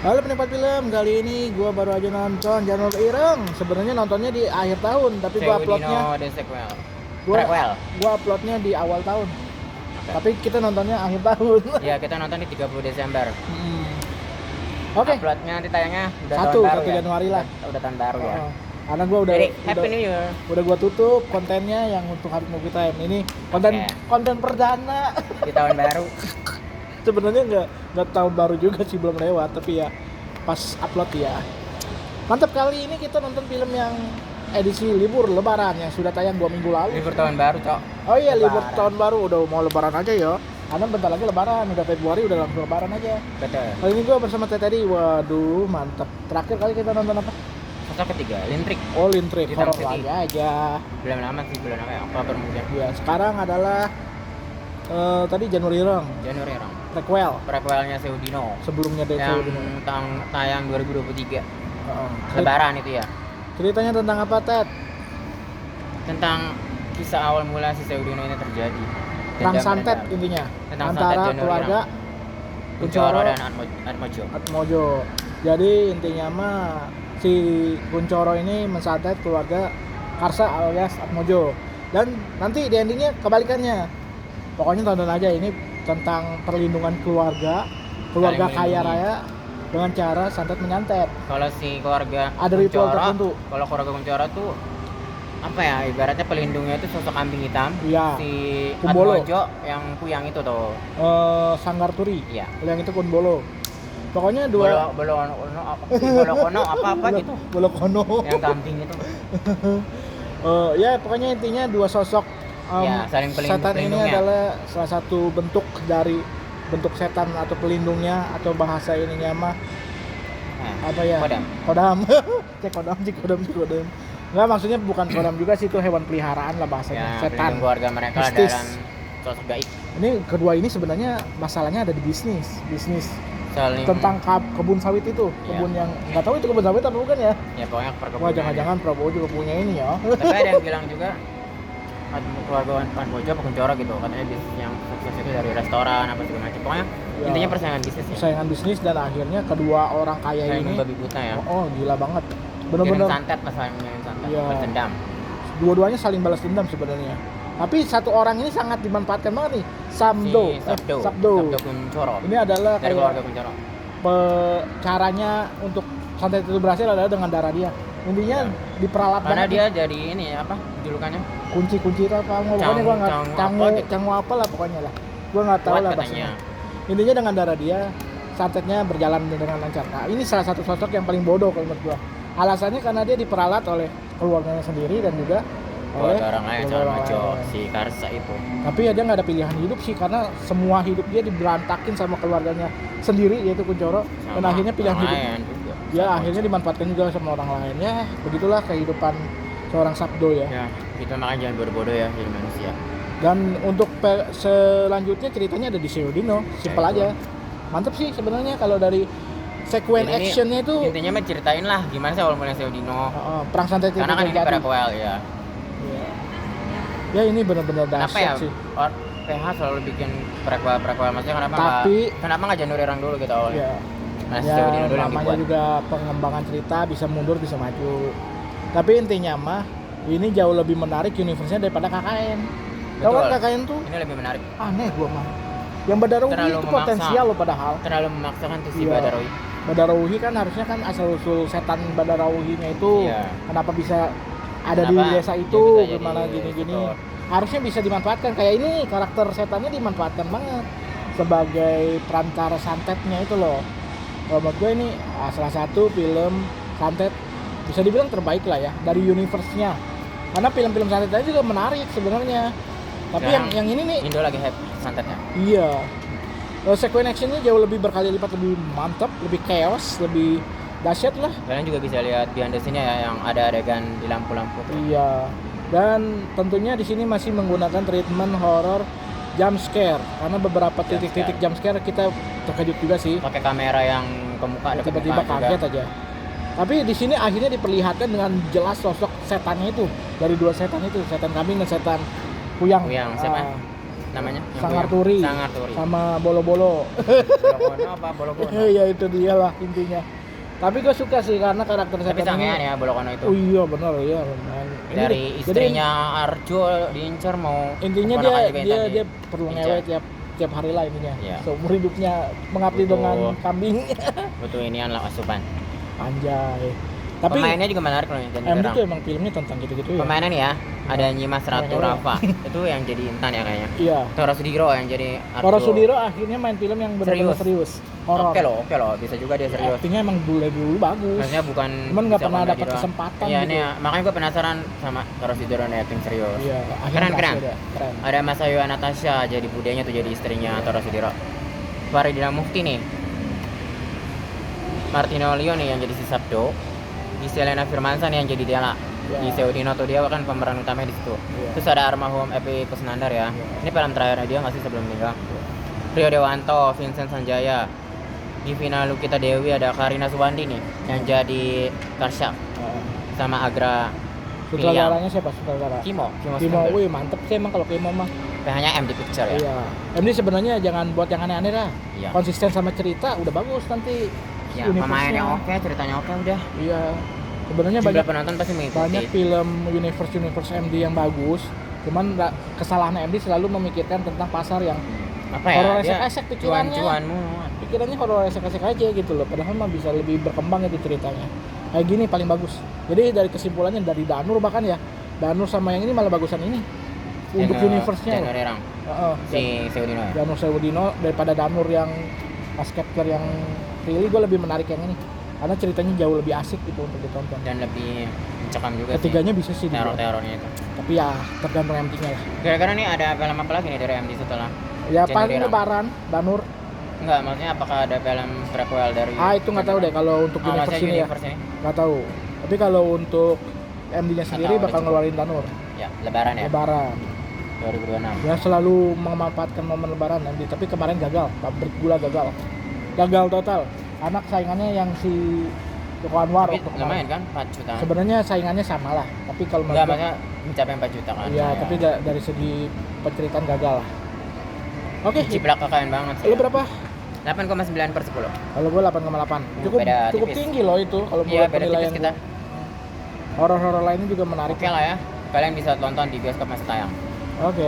Halo penikmat film, kali ini gua baru aja nonton Janur Ireng. Sebenarnya nontonnya di akhir tahun, tapi gua uploadnya Seudino The Sequel. gua, Prequel. gua uploadnya di awal tahun. Oke. Tapi kita nontonnya akhir tahun. Ya, kita nonton di 30 Desember. Oke. Uploadnya nanti tayangnya udah 1 tahun baru ya. Januari lah. Udah tahun baru ya. Karena gua Jadi, Happy udah, New Year. udah gua tutup kontennya yang untuk Hard Movie Time. Ini konten Oke. konten perdana. Di tahun baru. Sebenarnya nggak tahun baru juga sih, belum lewat, tapi ya pas upload ya. Mantap, kali ini kita nonton film yang edisi libur lebaran yang sudah tayang 2 minggu lalu. Libur tahun baru, Cok. Oh iya, libur Lebaran. tahun baru, udah mau lebaran aja ya. Karena bentar lagi lebaran, udah Februari udah langsung lebaran aja. Betul. Kali ini gua bersama Teh Teddy, waduh mantap. Terakhir kali kita nonton apa? Sosok ketiga, Lintrik. Oh, Lintrik, Di horor Town City. lagi aja. Bulan lama sih, bulan apa ya? Oktober mungkin. Ya, sekarang adalah tadi Janur Ireng, Januari orang. prequel Prequelnya Seudino. sebelumnya dari Yang Seudino. tayang 2023. Heeh. Lebaran itu ya. Ceritanya tentang apa, Ted? Tentang kisah awal mula si Seudino ini terjadi. Perang Dendam santet mendalam. intinya Tentang antara santet Janur keluarga Kuncoro dan Atmojo. Atmojo. Jadi intinya mah si Kuncoro ini mensantet keluarga Karsa alias Atmojo. Dan nanti di endingnya kebalikannya. Pokoknya tonton aja, ini tentang perlindungan keluarga Saling kaya melindungi. raya dengan cara santet menyantet. Kalau si keluarga Ada ritual Kuncoro, tertentu. kalau keluarga Kuncoro tuh apa ya, ibaratnya pelindungnya itu sosok kambing hitam. Iya. Si Kumbolo. Atmojo yang kuyang itu tuh. Sanggar Turi. Iya. Yang itu Kunbolo. Pokoknya dua Bolo kono apa gitu. Bolokono. Yang kambing itu. Ya pokoknya intinya dua sosok Ya, saling setan ini pelindungnya. adalah salah satu bentuk dari bentuk setan atau pelindungnya, atau bahasa ininya mah Nah, apa ya? Kodam. Kodam. Cek kodam. Enggak, maksudnya bukan kodam juga sih, itu hewan peliharaan lah bahasanya. Ya, Setan. pelindung keluarga mereka Mistis. dalam sosok gaib. Ini kedua ini sebenarnya masalahnya ada di bisnis Saling tentang kebun sawit itu, Iya. kebun yang nggak tahu itu kebun sawit apa bukan ya? ya pokoknya perkebunan. Wah, jangan-jangan Prabowo juga punya ini ya. Tapi ada yang bilang juga keluarga Atmojo apa Kuncoro gitu, katanya bisnis yang sukses itu dari restoran apa segala macam. Pokoknya Ya. intinya persaingan bisnis ya. Persaingan bisnis, dan akhirnya kedua orang kaya Saling ini babi buta ya. oh gila banget, Kirim bener-bener santet pas saling mengirim santet, Iya. berdendam. dua-duanya saling balas dendam sebenarnya. Tapi satu orang ini sangat dimanfaatkan banget nih, Sabdo. Sabdo Kuncoro. Ini adalah Dari keluarga kayak Kuncoro. caranya untuk santet itu berhasil adalah dengan darah dia. Intinya Ya. diperalat Karena banget dia jadi ini apa julukannya? kunci itu apa, pokoknya gua nggak cangu apa lah pokoknya lah, gua nggak tahu Kuat lah katanya. bahasanya. Intinya dengan darah dia santetnya berjalan dengan lancar. Nah, ini salah satu sosok yang paling bodoh kalau menurut gua. Alasannya karena dia diperalat oleh keluarganya sendiri dan juga oleh Keluarga orang lain, keluarga sama orang Majo, lain. si Karsa itu. Tapi ya dia nggak ada pilihan hidup sih, karena semua hidup dia diberantakin sama keluarganya sendiri, yaitu Kuncoro, dan Sama akhirnya pilihan orang hidup lain juga. ya Sama akhirnya dimanfaatkan juga sama orang lain. Ya begitulah kehidupan seorang Sabdo ya. Ya, kita makanya jangan bodoh-bodoh ya jadi manusia. Dan untuk selanjutnya ceritanya ada di Seudino, simpel Ya, itu. aja. Mantep sih sebenarnya kalau dari sekuen Jadi ini actionnya itu. intinya mah ceritain lah gimana sih awal mulanya Seudino. Perang santet itu Karena kan ini terjadi. prequel ya. Iya. Ya ini benar-benar Kenapa ya? dahsyat sih. PH selalu bikin prequel maksudnya Tapi- kenapa nggak Janur Ireng dulu gitu awalnya? Ya. Nah, Ya, Seudino dulu yang namanya dibuat. juga pengembangan cerita, bisa mundur bisa maju. Tapi intinya mah ini jauh lebih menarik universe-nya daripada KKN. Tahu kan Betul. KKN tuh Ini lebih menarik. aneh gua mah. Yang Badarawuhi Terlalu itu memaksa. potensial loh padahal. Terlalu memaksakan tuh si Iya. Badarowi. Badarawuhi kan harusnya kan asal usul setan Badarawuhinya itu Iya. kenapa bisa ada di Kenapa desa dia itu, bisa jadi gimana gini-gini. betul. Harusnya bisa dimanfaatkan, kayak ini karakter setannya dimanfaatkan banget sebagai perantara santetnya itu loh. Kalau menurut gue ini salah satu film santet bisa dibilang terbaik lah ya dari universe-nya. Karena film-film santet aja juga menarik sebenarnya. Tapi Sekarang yang ini nih Indo lagi hype santetnya. iya. Sekuen actionnya jauh lebih berkali lipat lebih mantap, lebih chaos, lebih dahsyat lah. Kalian juga bisa lihat behind the scene-nya ya, yang ada adegan di lampu-lampu tuh. Iya. Dan tentunya di sini masih menggunakan treatment horror jump scare, karena beberapa Jump titik-titik jump scare kita terkejut juga sih. Pakai kamera yang ke muka, ada ke Tiba-tiba muka juga. kaget aja. Tapi di sini akhirnya diperlihatkan dengan jelas sosok setannya itu, dari dua setan itu, setan kambing dan setan kuyang. Kuyang, siapa? namanya? Yang Sangar punya? Turi. Sangar Turi. Sama Bolo-Bolo. Bologono apa Bologono? Iya itu dia lah intinya. Tapi gue suka sih karena karakter Tapi setan sangean ini. ya Bologono itu. Oh iya benar ya. Benar. Ini Dari jadi istrinya Arjo diincar mau intinya keponakan juga dia intan dia perlu diincar. ngewe tiap hari lah intinya. Iya. Seumur hidupnya mengabdi Butuh- dengan kambing. Butuh inian lah asupan. Anjay. Tapi Pemainnya juga menarik loh yang jadi MD orang. tuh emang filmnya tentang gitu-gitu ya. Pemainnya nih ya, ada Nyimas Ratu Ngewe. Rafa. Itu yang jadi Intan ya kayaknya. Iya. Toro Sudiro yang jadi Arjo. Toro Sudiro akhirnya main film yang benar-benar serius. Horor. Oke loh, bisa juga dia serius. Aktingnya emang dulu bagus. Maksudnya bukan Cuman nggak bisa pernah komedi dapat doang. kesempatan Iya gitu. nih, makanya gue penasaran sama Toro Sudiro nih acting serius. Iya, Keren. Keren. Ada Masayu Natasha jadi budenya tuh jadi istrinya Toro Sudiro. Faridina Mufti nih. Martino Leo nih yang jadi si Sabdo. Giselena Firmansyah nih yang jadi Dela. Ya. Di Seudino tuh dia kan pemeran utamanya di situ. Iya. Terus ada almarhum Epi Kusnandar ya. Iya. Ini film terakhirnya dia nggak sih sebelum meninggal? Rio Dewanto, Vincent Sanjaya. Di final Lukita Dewi ada Karina Suwandi nih yang jadi Karsha sama Agra Piliang. Sutradaranya siapa sutradara? Kimo Kimo, Skandar. wih mantep sih emang kalau Kimo mah. PH-nya MD Picture ya. Iya. MD sebenarnya jangan buat yang aneh-aneh lah. Iya. Konsisten sama cerita udah bagus nanti. Ya, universe-nya. pemainnya oke, ceritanya oke udah. Iya. Sebenarnya Jumlah banyak penonton pasti mengikuti. banyak film universe MD yang bagus. Cuman kesalahan MD selalu memikirkan tentang pasar yang Apa ya? horor Dia esek-esek pikirannya. cuan mulu. pikirannya horor esek-esek aja gitu loh. Padahal mah bisa lebih berkembang itu ceritanya. Kayak gini paling bagus. Jadi dari kesimpulannya dari Danur bahkan ya. Danur sama yang ini malah bagusan ini. Untuk universe-nya. Janur Erang. Heeh. Si Seudino ya. Danur Sewudino daripada Danur yang basketer yang really gue lebih menarik yang ini. Karena ceritanya jauh lebih asik gitu untuk ditonton. Dan lebih mencekam juga Ketiganya bisa sih sih. dibilang. Teror-terornya itu. Tapi ya tergantung MT-nya lah. Kira-kira nih ada film apa lagi nih dari MD setelah? Ya Janur paling Erang? Lebaran, Danur. Enggak, maksudnya apakah ada film prequel dari Itu nggak tahu deh kalau untuk universe maksudnya ini ya. universe ini? Nggak tahu. Tapi kalau untuk MD-nya sendiri tahu, bakal ada ngeluarin Danur. Ya, Lebaran ya. Lebaran. 2026. Ya selalu memanfaatkan momen Lebaran MD. Tapi kemarin gagal. Pabrik gula gagal. Gagal total. Anak saingannya yang si Joko Anwar. Tapi waktu lumayan kemarin. kan 4 juta. Sebenarnya saingannya sama lah. Tapi kalau Enggak, menurut maksudnya mencapai 4 juta kan. iya, tapi dari segi penceritaan gagal lah. Oke. Ciplak KKN banget sih. Lu berapa? 8,9 per 10. Kalau gue 8,8. Cukup Beda cukup tipis. tinggi loh itu kalau Iya, buat beda penilaian tipis kita. gua. Horor-horor lainnya juga menarik. Oke lah ya. Kalian bisa tonton di bioskop masih tayang. Oke.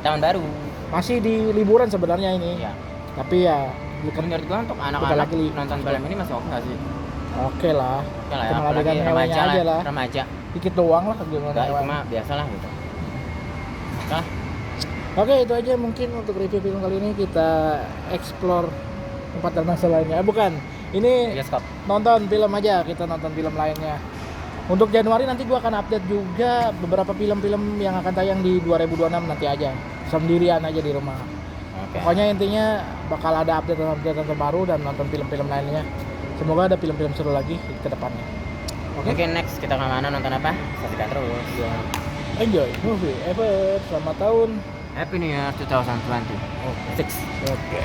Tahun baru. Masih di liburan sebenarnya ini. Iya. Tapi ya Menurut gua untuk Kita anak-anak lagi nonton film ini masih oke nggak sih? oke lah. Oke lah ya, Cuma apalagi adegan remaja ngewenya lah. aja lah. Remaja. Dikit doang lah adegan Enggak, itu ngewenya. mah biasa lah gitu. Nah, Oke, itu aja mungkin untuk review film kali ini. Kita explore tempat dan masa lainnya. Bukan. Ini bioskop. nonton film aja, kita nonton film lainnya. Untuk Januari nanti gua akan update juga beberapa film-film yang akan tayang di 2026 nanti aja. Sendirian aja di rumah. Oke. Pokoknya intinya bakal ada update terbaru dan nonton film-film lainnya. Semoga ada film-film seru lagi ke depannya. Oke. Mungkin next kita kemana nonton apa? Saksikan terus. Ya. Enjoy movie ever. Selamat tahun. Happy New Year 2020. Oke. Oke.